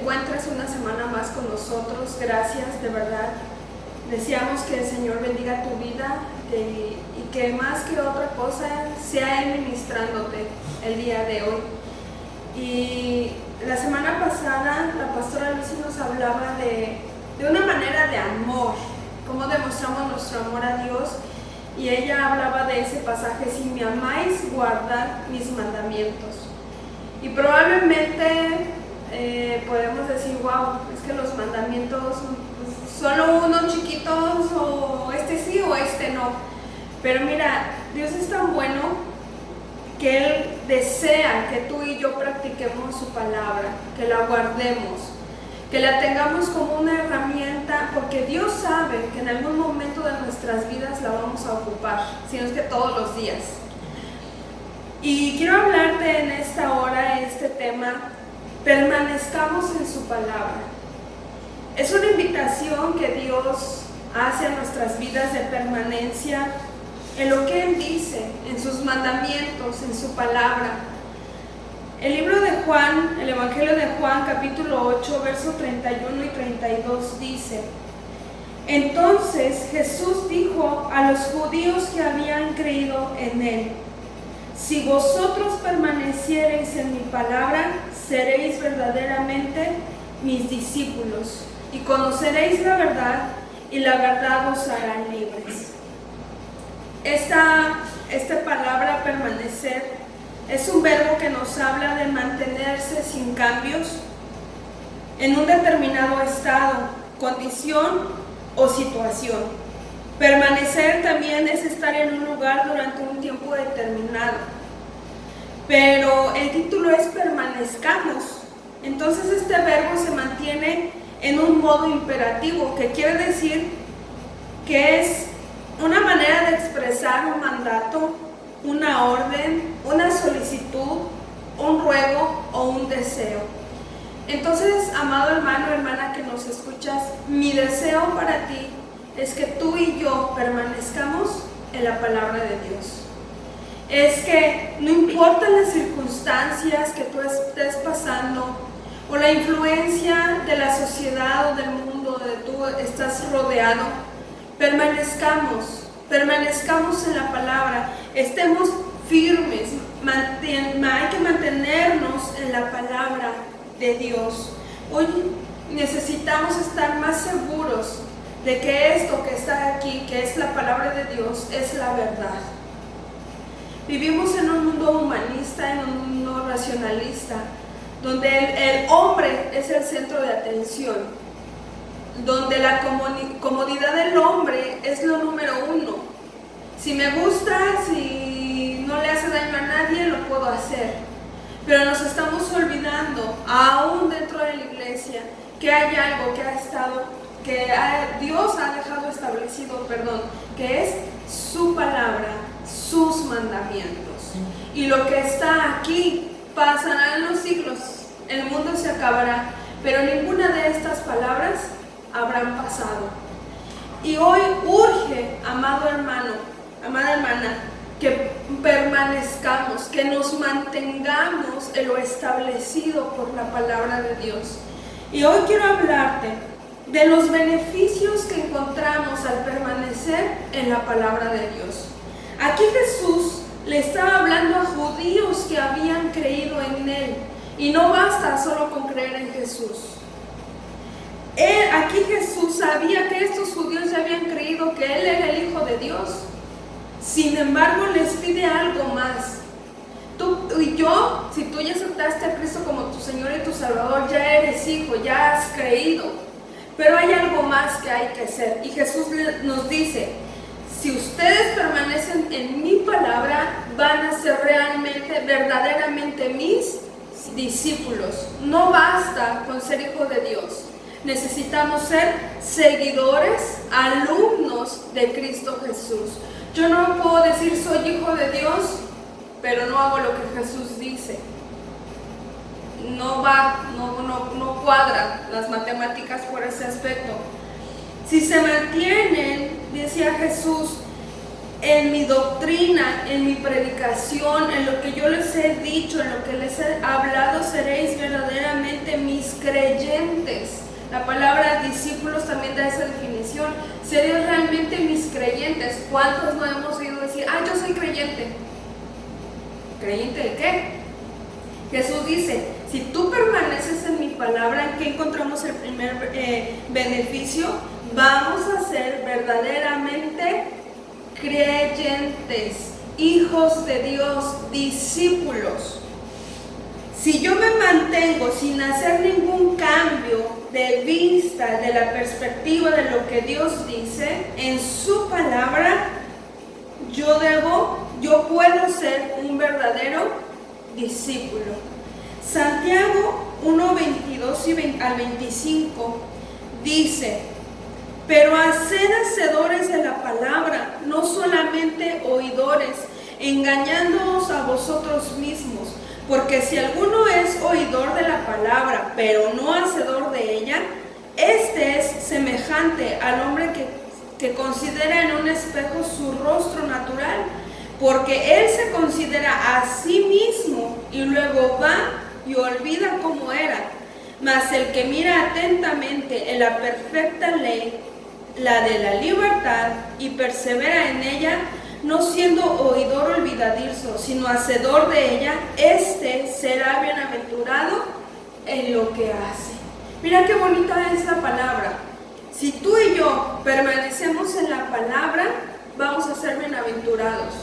encuentres una semana más con nosotros. Gracias, de verdad. Deseamos que el Señor bendiga tu vida y que más que otra cosa sea Él ministrándote el día de hoy. Y la semana pasada la pastora Lucy nos hablaba de una manera de amor, cómo demostramos nuestro amor a Dios. Y ella hablaba de ese pasaje: si me amáis, guardad mis mandamientos. Y probablemente podemos decir, wow, es que los mandamientos, solo unos chiquitos, o este sí o este no. Pero mira, Dios es tan bueno que Él desea que tú y yo practiquemos su palabra, que la guardemos, que la tengamos como una herramienta, porque Dios sabe que en algún momento de nuestras vidas la vamos a ocupar, si no es que todos los días. Y quiero hablarte en esta hora este tema: permanezcamos en su palabra. Es una invitación que Dios hace a nuestras vidas de permanencia en lo que Él dice, en sus mandamientos, en su palabra. El libro de Juan, el Evangelio de Juan, capítulo 8, versos 31 y 32 dice: entonces Jesús dijo a los judíos que habían creído en Él: si vosotros permaneciereis en mi palabra, seréis verdaderamente mis discípulos, y conoceréis la verdad, y la verdad os hará libres. Esta palabra permanecer es un verbo que nos habla de mantenerse sin cambios en un determinado estado, condición o situación. Permanecer también es estar en un lugar durante un tiempo determinado. Pero el título es permanezcamos. Entonces este verbo se mantiene en un modo imperativo, que quiere decir que es una manera de expresar un mandato, una orden, una solicitud, un ruego o un deseo. Entonces, amado hermano, hermana que nos escuchas, mi deseo para ti es que tú y yo permanezcamos en la palabra de Dios. Es que no importan las circunstancias que tú estés pasando, o la influencia de la sociedad o del mundo donde tú estás rodeado, permanezcamos en la palabra, estemos firmes, hay que mantenernos en la palabra de Dios. Hoy necesitamos estar más seguros de que esto que está aquí, que es la palabra de Dios, es la verdad. Vivimos en un mundo humanista, en un mundo racionalista, donde el hombre es el centro de atención, donde la comodidad del hombre es lo número uno. Si me gusta, si no le hace daño a nadie, lo puedo hacer. Pero nos estamos olvidando, aún dentro de la iglesia, que hay algo que Dios ha dejado establecido, que es su palabra, sus mandamientos. Y lo que está aquí pasarán los siglos, el mundo se acabará, pero ninguna de estas palabras habrán pasado. Y hoy urge, amado hermano, amada hermana, que permanezcamos, que nos mantengamos en lo establecido por la palabra de Dios. Y hoy quiero hablarte de los beneficios que encontramos al permanecer en la palabra de Dios. Aquí Jesús le estaba hablando a judíos que habían creído en Él, y no basta solo con creer en Jesús. Aquí Jesús sabía que estos judíos ya habían creído que Él era el Hijo de Dios. Sin embargo, les pide algo más. Tú y yo, si tú ya aceptaste a Cristo como tu Señor y tu Salvador, ya eres hijo, ya has creído. Pero hay algo más que hay que hacer. Y Jesús nos dice: si ustedes permanecen en mi palabra, van a ser realmente, verdaderamente mis discípulos. No basta con ser hijo de Dios. Necesitamos ser seguidores, alumnos de Cristo Jesús. Yo no puedo decir soy hijo de Dios, pero no hago lo que Jesús dice. No cuadran las matemáticas por ese aspecto. Si se mantienen, decía Jesús, en mi doctrina, en mi predicación, en lo que yo les he dicho, en lo que les he hablado, seréis verdaderamente mis creyentes. La palabra discípulos también da esa definición. ¿Serían realmente mis creyentes? ¿Cuántos no hemos oído decir, yo soy creyente? ¿Creyente de qué? Jesús dice, si tú permaneces en mi palabra, ¿en qué encontramos el primer beneficio? Vamos a ser verdaderamente creyentes, hijos de Dios, discípulos. Si yo me mantengo sin hacer ningún cambio de vista, de la perspectiva de lo que Dios dice en su palabra, yo puedo ser un verdadero discípulo. Santiago 1:22 al 25 dice, pero a ser hacedores de la palabra, no solamente oidores, engañándoos a vosotros mismos. Porque si alguno es oidor de la palabra, pero no hacedor de ella, este es semejante al hombre que considera en un espejo su rostro natural, porque él se considera a sí mismo y luego va y olvida cómo era. Mas el que mira atentamente en la perfecta ley, la de la libertad, y persevera en ella, no siendo oidor olvidadizo, sino hacedor de ella, éste será bienaventurado en lo que hace. Mira qué bonita es la palabra. Si tú y yo permanecemos en la palabra, vamos a ser bienaventurados.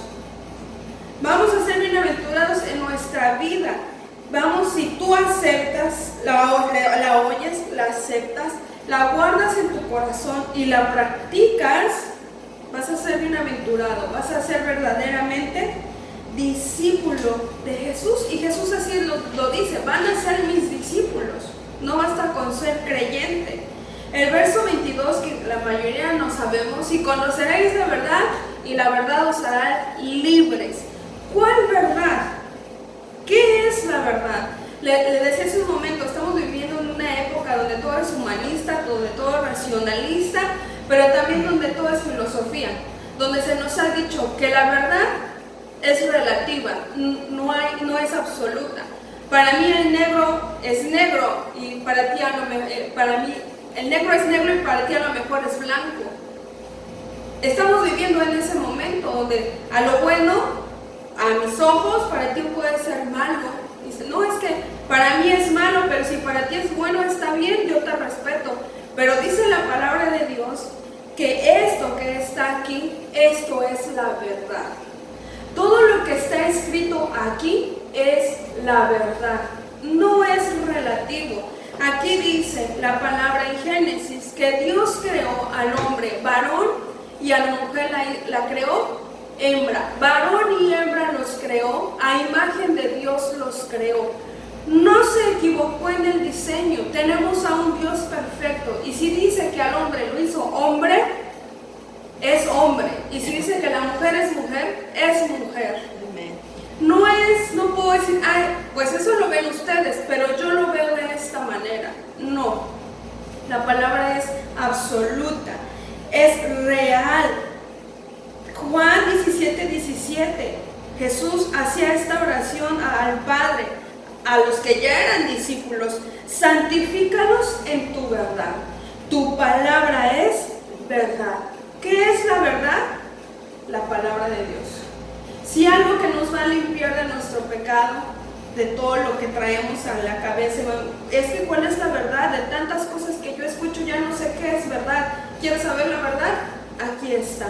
Vamos a ser bienaventurados en nuestra vida. Si tú aceptas, la oyes, la aceptas, la guardas en tu corazón y la practicas, vas a ser bienaventurado, vas a ser verdaderamente discípulo de Jesús. Y Jesús así lo dice, van a ser mis discípulos, no basta con ser creyente. El verso 22, que la mayoría no sabemos, y conoceréis la verdad, y la verdad os hará libres. ¿Cuál verdad? ¿Qué es la verdad? Le decía hace un momento, estamos viviendo en una época donde todo es humanista, donde todo es racionalista, pero también donde todo es filosofía, donde se nos ha dicho que la verdad es relativa, no es absoluta. Para mí el negro es negro y para ti para mí el negro es negro y para ti a lo mejor es blanco. Estamos viviendo en ese momento donde a lo bueno, a mis ojos, para ti puede ser malo. Dice, no, es que para mí es malo, pero si para ti es bueno, está bien, yo te respeto. Pero dice la palabra de Dios que esto que está aquí, esto es la verdad. Todo lo que está escrito aquí es la verdad, no es relativo. Aquí dice la palabra en Génesis que Dios creó al hombre varón y a la mujer la creó hembra. Varón y hembra los creó, a imagen de Dios los creó. No se equivocó en el diseño. Tenemos a un Dios perfecto. Y si dice que al hombre lo hizo hombre, es hombre. Y si dice que la mujer, es mujer. No puedo decir, pues eso lo ven ustedes, pero yo lo veo de esta manera. No. La palabra es absoluta, es real. Juan 17:17. Jesús hacía esta oración al Padre, a los que ya eran discípulos: santifícalos en tu verdad. Tu palabra es verdad. ¿Qué es la verdad? La palabra de Dios. Si algo que nos va a limpiar de nuestro pecado, de todo lo que traemos a la cabeza, es que ¿cuál es la verdad? De tantas cosas que yo escucho, ya no sé qué es verdad. ¿Quieres saber la verdad? Aquí está.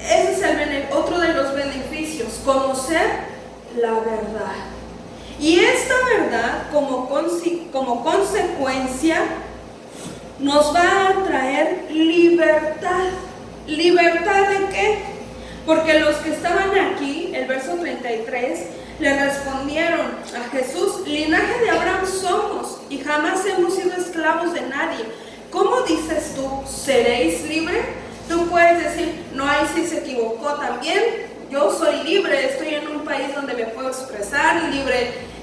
Ese es otro de los beneficios, conocer la verdad. Y esta verdad, como consecuencia, nos va a traer libertad. ¿Libertad de qué? Porque los que estaban aquí, el verso 33, le respondieron a Jesús: linaje de Abraham somos y jamás hemos sido esclavos de nadie. ¿Cómo dices tú, seréis libres? Tú puedes decir, no, ahí sí se equivocó también. Yo soy libre, estoy en un país donde me puedo expresar,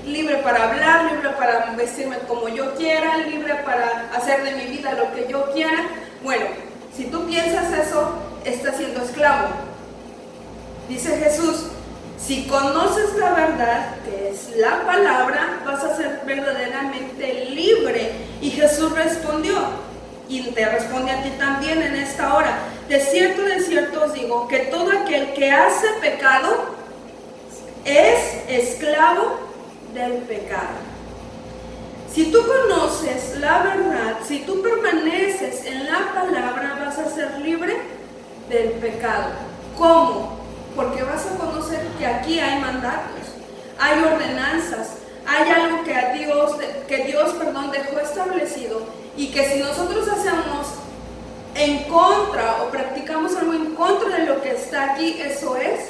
libre para hablar, libre para vestirme como yo quiera, libre para hacer de mi vida lo que yo quiera. Bueno, si tú piensas eso, estás siendo esclavo. Dice Jesús, si conoces la verdad, que es la palabra, vas a ser verdaderamente libre. Y Jesús respondió, y te responde a ti también en esta hora. De cierto os digo, que todo aquel que hace pecado es esclavo del pecado. Si tú conoces la verdad, si tú permaneces en la palabra, vas a ser libre del pecado. ¿Cómo? Porque vas a conocer que aquí hay mandatos, hay ordenanzas, hay algo que Dios dejó establecido, y que si nosotros hacemos en contra o practicamos algo en contra de lo que está aquí, eso es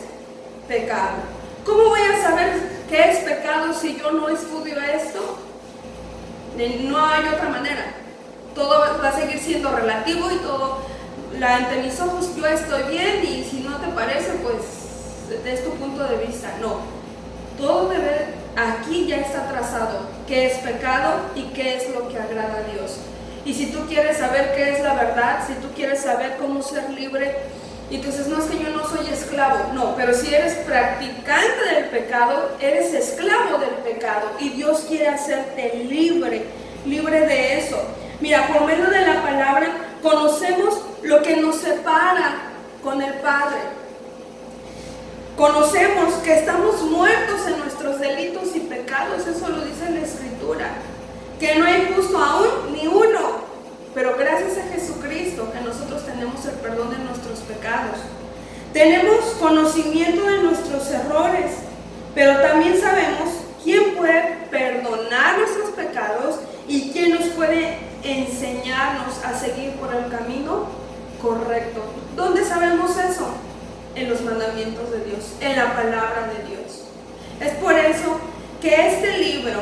pecado. ¿Cómo voy a saber qué es pecado si yo no estudio esto? No hay otra manera. Todo va a seguir siendo relativo y todo, ante mis ojos yo estoy bien, y si no te parece, pues es tu punto de vista. No, todo aquí ya está trazado qué es pecado y qué es lo que agrada a Dios. Y si tú quieres saber qué es la verdad, si tú quieres saber cómo ser libre, entonces no es que yo no soy esclavo, no, pero si eres practicante del pecado, eres esclavo del pecado, y Dios quiere hacerte libre de eso. Mira, por medio de la palabra conocemos lo que nos separa con el Padre. Conocemos que estamos muertos en nuestros delitos y pecados, eso lo dice la Escritura, que no hay justo aún ni uno, pero gracias a Jesucristo que nosotros tenemos el perdón de nuestros pecados. Tenemos conocimiento de nuestros errores, pero también sabemos quién puede perdonar nuestros pecados y quién nos puede enseñarnos a seguir por el camino correcto. ¿Dónde sabemos eso? En los mandamientos de Dios, en la palabra de Dios. Es por eso que este libro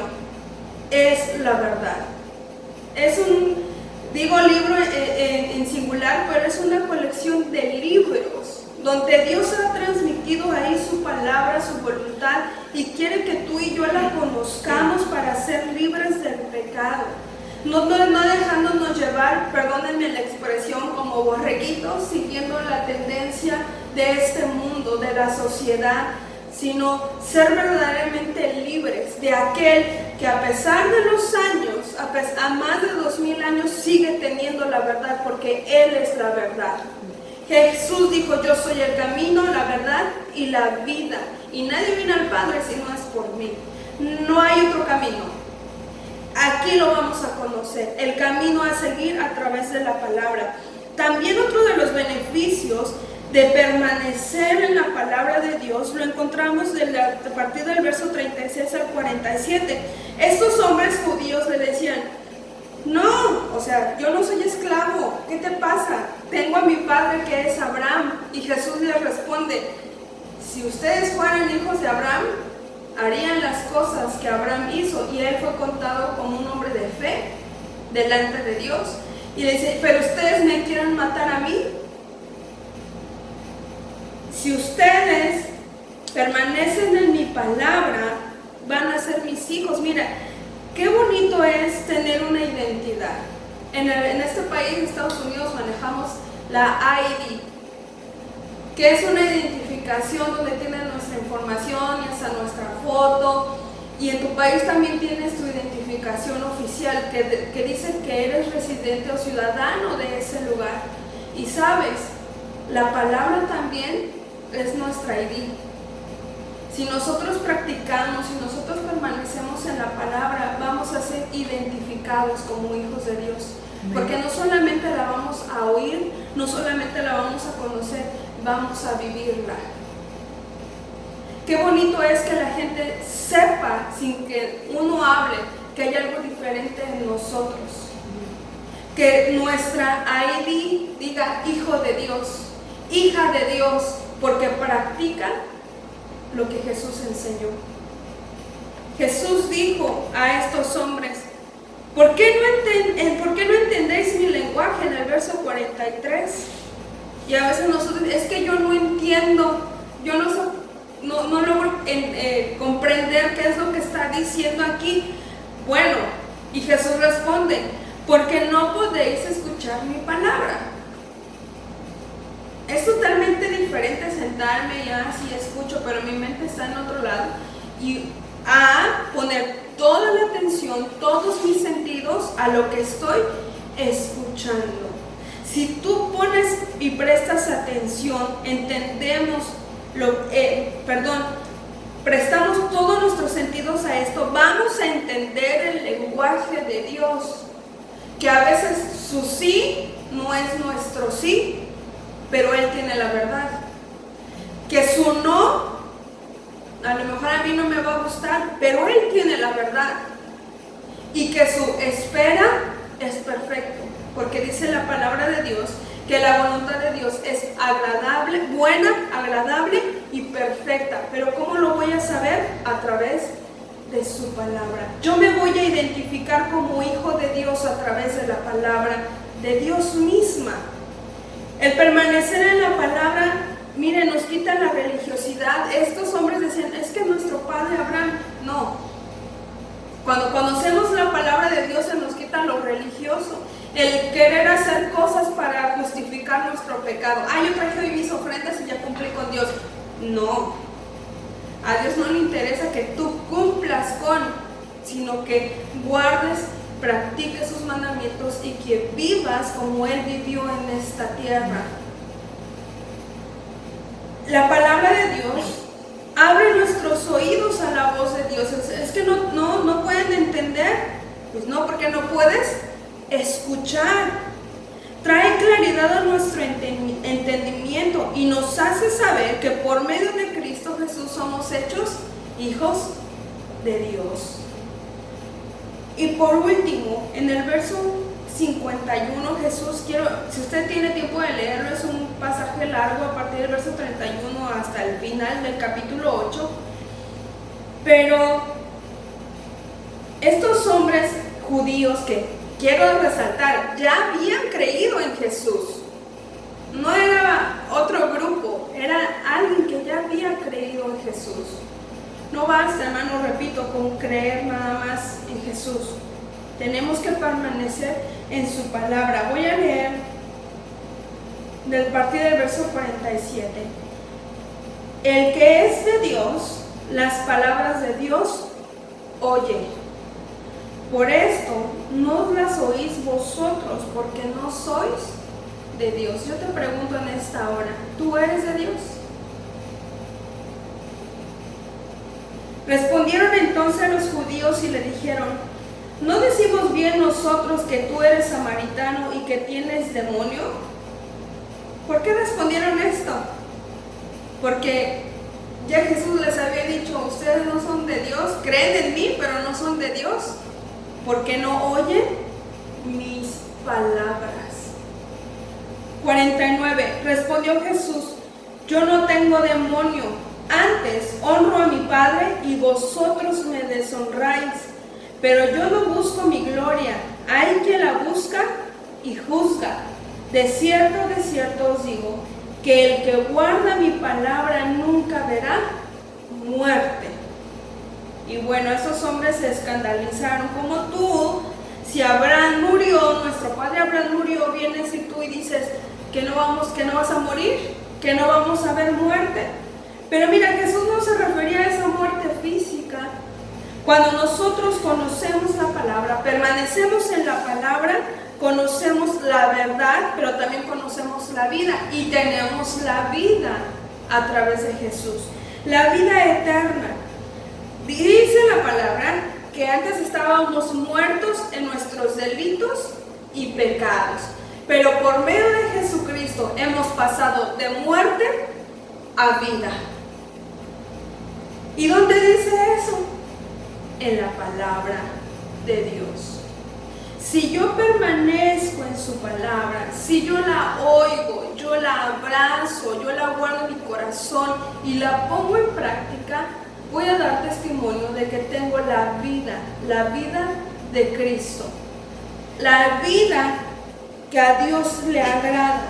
es la verdad. Es libro en singular, pero es una colección de libros donde Dios ha transmitido ahí su palabra, su voluntad, y quiere que tú y yo la conozcamos para ser libres del pecado. No dejándonos llevar, perdónenme la expresión, como borreguitos, siguiendo la tendencia de este mundo, de la sociedad, sino ser verdaderamente libres de aquel que a pesar de los años, a más de 2000 años, sigue teniendo la verdad, porque Él es la verdad. Jesús dijo: yo soy el camino, la verdad y la vida, y nadie viene al Padre si no es por mí. No hay otro camino. Aquí lo vamos a conocer, el camino a seguir a través de la palabra. También otro de los beneficios de permanecer en la palabra de Dios lo encontramos a partir del verso 36 al 47. Estos hombres judíos le decían: no, yo no soy esclavo, ¿qué te pasa? Tengo a mi padre que es Abraham. Y Jesús les responde: si ustedes fueran hijos de Abraham, harían las cosas que Abraham hizo. Y él fue contado como un hombre de fe delante de Dios. Y le dice: pero ustedes me quieren matar a mí. Si ustedes permanecen en mi palabra, van a ser mis hijos. Mira, qué bonito es tener una identidad. En este país, en Estados Unidos, manejamos la ID, que es una identificación donde tienen nuestra información y hasta nuestra foto. Y en tu país también tienes tu identificación oficial que dice que eres residente o ciudadano de ese lugar. Y sabes, la palabra también es nuestra ID. Si nosotros practicamos, si nosotros permanecemos en la palabra, vamos a ser identificados como hijos de Dios. Porque no solamente la vamos a oír, no solamente la vamos a conocer, vamos a vivirla. Qué bonito es que la gente sepa, sin que uno hable, que hay algo diferente en nosotros. Que nuestra ID diga hijo de Dios, hija de Dios, porque practica lo que Jesús enseñó. Jesús dijo a estos hombres: ¿por qué no entendéis mi lenguaje? En el verso 43. Y a veces nosotros, es que yo no entiendo, yo no logro comprender qué es lo que está diciendo aquí. Bueno, y Jesús responde: porque no podéis escuchar mi palabra. Es totalmente diferente sentarme y así escucho, pero mi mente está en otro lado, y a poner toda la atención, todos mis sentidos a lo que estoy escuchando. Si tú pones y prestas atención, prestamos todos nuestros sentidos a esto, vamos a entender el lenguaje de Dios, que a veces su sí no es nuestro sí, pero Él tiene la verdad. Que su no, a lo mejor a mí no me va a gustar, pero Él tiene la verdad. Y que su espera es perfecto, porque dice la palabra de Dios que la voluntad de Dios es agradable, buena, agradable y perfecta. Pero ¿cómo lo voy a saber? A través de su palabra. Yo me voy a identificar como hijo de Dios a través de la palabra de Dios misma. El permanecer en la palabra, miren, nos quita la religiosidad. Estos hombres decían, es que nuestro padre Abraham, no. Cuando conocemos la palabra de Dios se nos quita lo religioso, el querer hacer cosas para justificar nuestro pecado. Yo traje hoy mis ofrendas y ya cumplí con Dios. No, a Dios no le interesa que tú cumplas sino que guardes, practiques sus mandamientos y que vivas como Él vivió en esta tierra. La palabra de Dios abre nuestros oídos a la voz de Dios. Es que no pueden entender. Pues no, porque no puedes escuchar. Trae claridad a nuestro entendimiento y nos hace saber que por medio de Cristo Jesús somos hechos hijos de Dios. Y por último, en el verso 51, Jesús, si usted tiene tiempo de leerlo, es un pasaje largo a partir del verso 31 hasta el final del capítulo 8, pero estos hombres judíos que quiero resaltar, ya habían creído en Jesús. No era otro grupo, era alguien que ya había creído en Jesús. No basta, hermano, repito, con creer nada más en Jesús. Tenemos que permanecer en su palabra. Voy a leer del partir del verso 47. El que es de Dios, las palabras de Dios oye. Por esto no las oís vosotros, porque no sois de Dios. Yo te pregunto en esta hora, ¿tú eres de Dios? Respondieron entonces los judíos y le dijeron, ¿no decimos bien nosotros que tú eres samaritano y que tienes demonio? ¿Por qué respondieron esto? Porque ya Jesús les había dicho, ustedes no son de Dios, creen en mí, pero no son de Dios, porque no oyen mis palabras. 49. Respondió Jesús, yo no tengo demonio, antes honro a mi Padre y vosotros me deshonráis. Pero yo no busco mi gloria, hay quien la busca y juzga. De cierto os digo, que el que guarda mi palabra nunca verá muerte. Y bueno, esos hombres se escandalizaron, como tú, si Abraham murió, nuestro padre Abraham murió, vienes y tú y dices que no vas a morir, que no vamos a ver muerte. Pero mira, Jesús no se refería a esa muerte física. Cuando nosotros conocemos la palabra, permanecemos en la palabra, conocemos la verdad, pero también conocemos la vida y tenemos la vida a través de Jesús. La vida eterna. Dice la palabra que antes estábamos muertos en nuestros delitos y pecados, pero por medio de Jesucristo hemos pasado de muerte a vida. ¿Y dónde dice eso? En la palabra de Dios. Si yo permanezco en su palabra, si yo la oigo, yo la abrazo, yo la guardo en mi corazón y la pongo en práctica, voy a dar testimonio de que tengo la vida de Cristo, la vida que a Dios le agrada.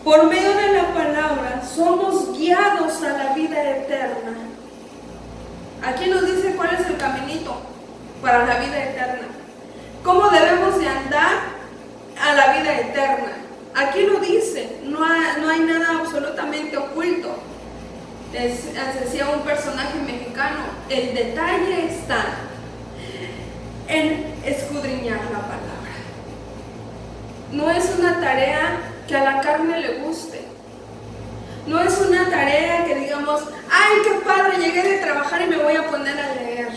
Por medio de la palabra somos guiados a la vida eterna. Aquí nos dice cuál es el caminito para la vida eterna. ¿Cómo debemos de andar a la vida eterna? Aquí lo dice, no hay nada absolutamente oculto. Decía un personaje mexicano, el detalle está en escudriñar la palabra. no es una tarea que a la carne le guste. No es una tarea que digamos, ¡ay, qué padre! Llegué de trabajar y me voy a poner a leer.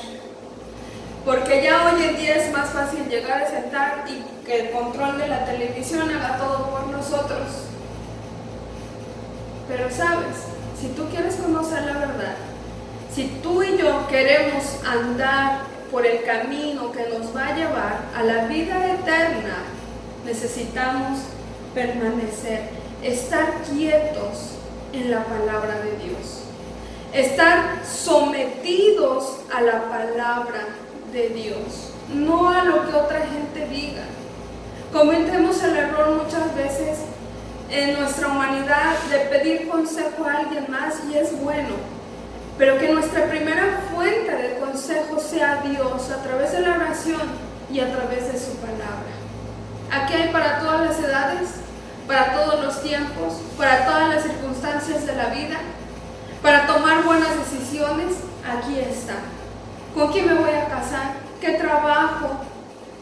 Porque ya hoy en día es más fácil llegar a sentar y que el control de la televisión haga todo por nosotros. Pero sabes, si tú quieres conocer la verdad, si tú y yo queremos andar por el camino que nos va a llevar a la vida eterna, necesitamos permanecer, estar quietos en la palabra de Dios, estar sometidos a la palabra de Dios, no a lo que otra gente diga. Cometemos el error muchas veces en nuestra humanidad de pedir consejo a alguien más, y es bueno, pero que nuestra primera fuente de consejo sea Dios a través de la oración y a través de su palabra. Aquí hay para todas las edades, para todos los tiempos, para todas las circunstancias de la vida, para tomar buenas decisiones. Aquí está. ¿Con quién me voy a casar? ¿Qué trabajo?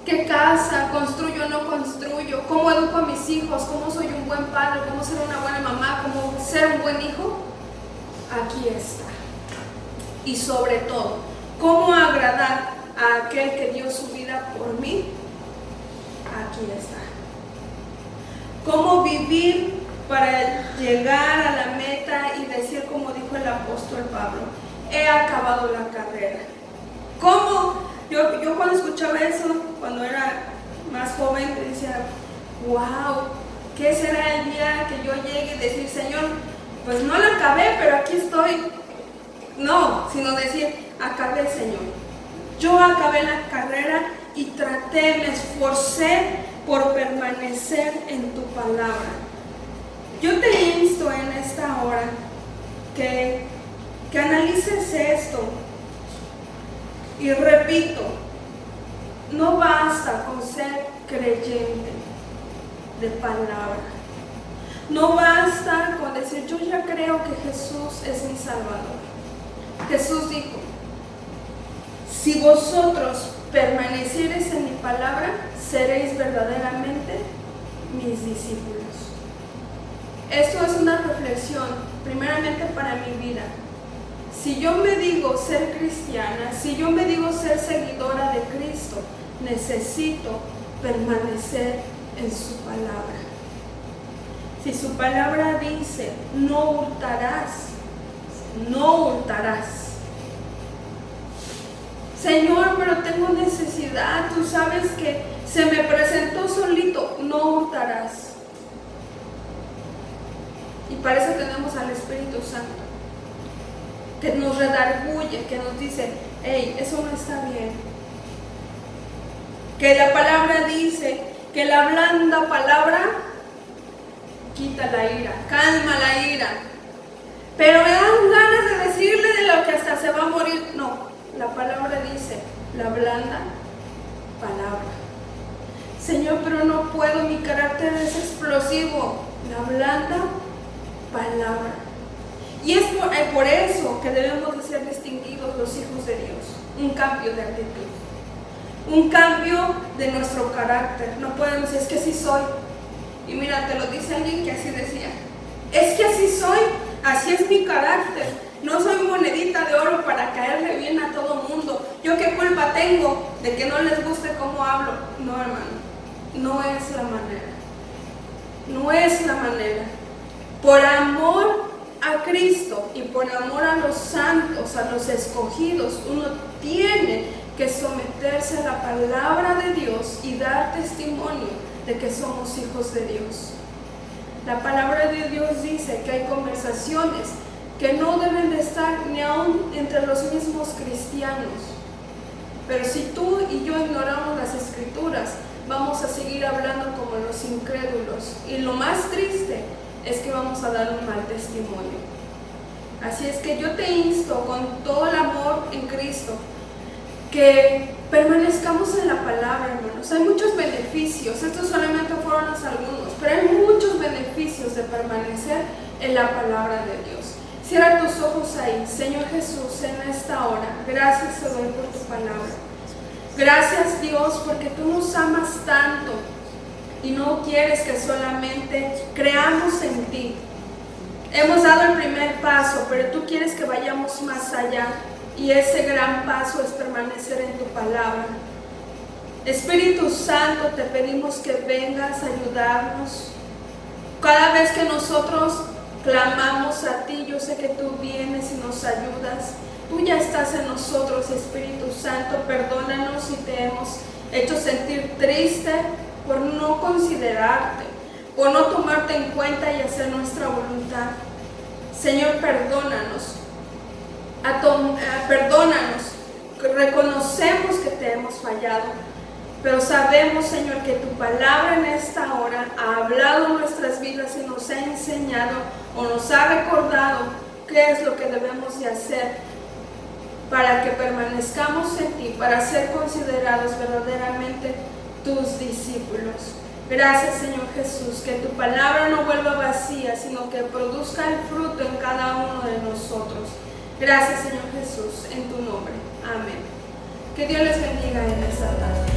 ¿Qué casa? ¿Construyo o no construyo? ¿Cómo educo a mis hijos? ¿Cómo soy un buen padre? ¿Cómo ser una buena mamá? ¿Cómo ser un buen hijo? Aquí está. Y sobre todo, ¿cómo agradar a aquel que dio su vida por mí? Aquí está. ¿Cómo vivir para llegar a la meta y decir, como dijo el apóstol Pablo, he acabado la carrera? ¿Cómo? Yo cuando escuchaba eso, cuando era más joven, decía, wow, ¿qué será el día que yo llegue y decir, Señor, pues no la acabé, pero aquí estoy? No, sino decir, acabé, Señor. Yo acabé la carrera y traté, me esforcé por permanecer en tu palabra. Yo te insto en esta hora que analices esto. Y repito, no basta con ser creyente de palabra. No basta con decir, yo ya creo que Jesús es mi Salvador. Jesús dijo, si vosotros permaneciereis en mi palabra, seréis verdaderamente mis discípulos. Esto es una reflexión, primeramente para mi vida. Si yo me digo ser cristiana, si yo me digo ser seguidora de Cristo, necesito permanecer en su palabra. Si su palabra dice, no hurtarás, no hurtarás. Señor, pero tengo necesidad, tú sabes que se me presentó solito, no hurtarás. Y para eso tenemos al Espíritu Santo, que nos redarguye, que nos dice, hey, eso no está bien. Que la palabra dice que la blanda palabra quita la ira, calma la ira. Pero me dan ganas de decirle de lo que hasta se va a morir. No, la palabra dice, la blanda palabra. Señor, pero no puedo, mi carácter es explosivo. La blanda palabra. Y es por eso que debemos de ser distinguidos los hijos de Dios. Un cambio de actitud, un cambio de nuestro carácter. No podemos decir, es que así soy. Y mira, te lo dice alguien que así decía, es que así soy, así es mi carácter. No soy monedita de oro para caerle bien a todo mundo. ¿Yo qué culpa tengo de que no les guste cómo hablo? No, hermano, no es la manera. No es la manera. Por amor a Cristo y por amor a los santos, a los escogidos, uno tiene que someterse a la palabra de Dios y dar testimonio de que somos hijos de Dios. La palabra de Dios dice que hay conversaciones que no deben de estar ni aún entre los mismos cristianos. Pero si tú y yo ignoramos las Escrituras, vamos a seguir hablando como los incrédulos. Y lo más triste es que vamos a dar un mal testimonio. Así es que yo te insto con todo el amor en Cristo que permanezcamos en la palabra, hermanos. Hay muchos beneficios, estos solamente fueron algunos, pero hay muchos beneficios de permanecer en la palabra de Dios. Cierra tus ojos ahí. Señor Jesús, en esta hora, gracias te doy por tu palabra. Gracias, Dios, porque tú nos amas tanto y no quieres que solamente creamos en ti. Hemos dado el primer paso, pero tú quieres que vayamos más allá, y ese gran paso es permanecer en tu palabra. Espíritu Santo, te pedimos que vengas a ayudarnos. Cada vez que nosotros clamamos a ti, yo sé que tú vienes y nos ayudas. Tú ya estás en nosotros, Espíritu Santo. Perdónanos si te hemos hecho sentir triste por no considerarte, por no tomarte en cuenta y hacer nuestra voluntad. Señor, perdónanos. Perdónanos. Reconocemos que te hemos fallado, pero sabemos, Señor, que tu palabra en esta hora ha hablado en nuestras vidas y nos ha enseñado o nos ha recordado qué es lo que debemos de hacer para que permanezcamos en ti, para ser considerados verdaderamente tus discípulos. Gracias, Señor Jesús, que tu palabra no vuelva vacía, sino que produzca el fruto en cada uno de nosotros. Gracias, Señor Jesús, en tu nombre. Amén. Que Dios les bendiga en esta tarde.